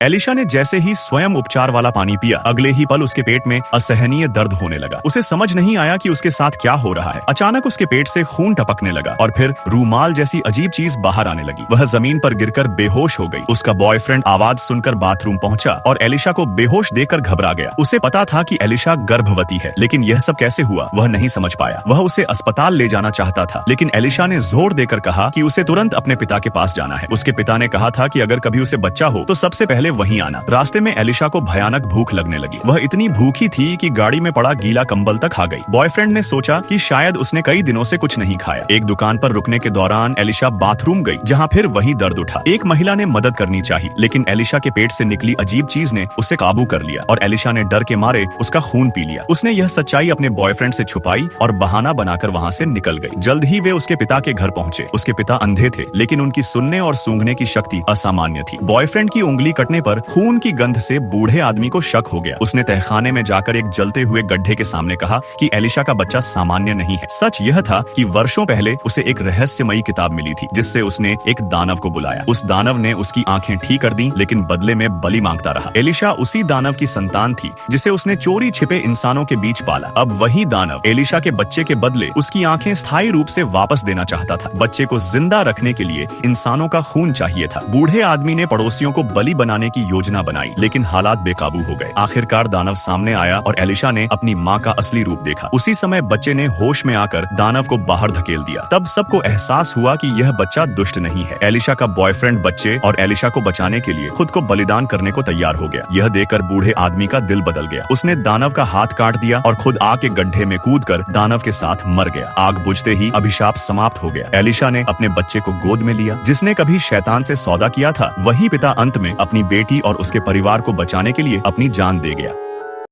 Elisha ने जैसे ही स्वयं उपचार वाला पानी पिया, अगले ही पल उसके पेट में असहनीय दर्द होने लगा। उसे समझ नहीं आया कि उसके साथ क्या हो रहा है। अचानक उसके पेट से खून टपकने लगा और फिर रूमाल जैसी अजीब चीज बाहर आने लगी। वह जमीन पर गिरकर बेहोश हो गई। उसका बॉयफ्रेंड आवाज सुनकर बाथरूम पहुंचा और एलिशा को बेहोश देखकर घबरा गया। उसे पता था कि एलिशा गर्भवती है, लेकिन यह सब कैसे हुआ वह नहीं समझ पाया। वह उसे अस्पताल ले जाना चाहता था, लेकिन एलिशा ने जोर देकर कहा कि उसे तुरंत अपने पिता के पास जाना है। उसके पिता ने कहा था कि अगर कभी उसे बच्चा हो तो सबसे पहले वहीं आना। रास्ते में एलिशा को भयानक भूख लगने लगी। वह इतनी भूखी थी कि गाड़ी में पड़ा गीला कंबल तक खा गई। बॉयफ्रेंड ने सोचा कि शायद उसने कई दिनों से कुछ नहीं खाया। एक दुकान पर रुकने के दौरान एलिशा बाथरूम गई, जहाँ फिर वही दर्द उठा। एक महिला ने मदद करनी चाहिए, लेकिन एलिशा के पेट से निकली अजीब चीज ने उसे काबू कर लिया और एलिशा ने डर के मारे उसका खून पी लिया। उसने यह सच्चाई अपने बॉयफ्रेंड से छुपाई और बहाना बनाकर वहाँ से निकल गई। जल्द ही वे उसके पिता के घर पहुंचे। उसके पिता अंधे थे, लेकिन उनकी सुनने और सूंघने की शक्ति असामान्य थी। बॉयफ्रेंड की उंगली कटने पर खून की गंध से बूढ़े आदमी को शक हो गया। उसने तहखाने में जाकर एक जलते हुए गड्ढे के सामने कहा कि एलिशा का बच्चा सामान्य नहीं है। सच यह था कि वर्षों पहले उसे एक रहस्यमयी किताब मिली थी, जिससे उसने एक दानव को बुलाया। उस दानव ने उसकी आंखें ठीक कर दी, लेकिन बदले में बलि मांगता रहा। एलिशा उसी दानव की संतान थी जिसे उसने चोरी छिपे इंसानों के बीच पाला। अब वही दानव एलिशा के बच्चे के बदले उसकी आंखें स्थायी रूप से वापस देना चाहता था। बच्चे को जिंदा रखने के लिए इंसानों का खून चाहिए था। बूढ़े आदमी ने पड़ोसियों को बलि बनाने की योजना बनाई, लेकिन हालात बेकाबू हो गए। आखिरकार दानव सामने आया और एलिशा ने अपनी माँ का असली रूप देखा। उसी समय बच्चे ने होश में आकर दानव को बाहर धकेल दिया। तब सबको एहसास हुआ कि यह बच्चा दुष्ट नहीं है। एलिशा का बॉयफ्रेंड बच्चे और एलिशा को बचाने के लिए खुद को बलिदान करने को तैयार हो गया। यह देखकर बूढ़े आदमी का दिल बदल गया। उसने दानव का हाथ काट दिया और खुद आग के गड्ढे में कूदकर दानव के साथ मर गया। आग बुझते ही अभिशाप समाप्त हो गया। एलिशा ने अपने बच्चे को गोद में लिया। जिसने कभी शैतान से सौदा किया था, वही पिता अंत में अपनी बेटी और उसके परिवार को बचाने के लिए अपनी जान दे गया।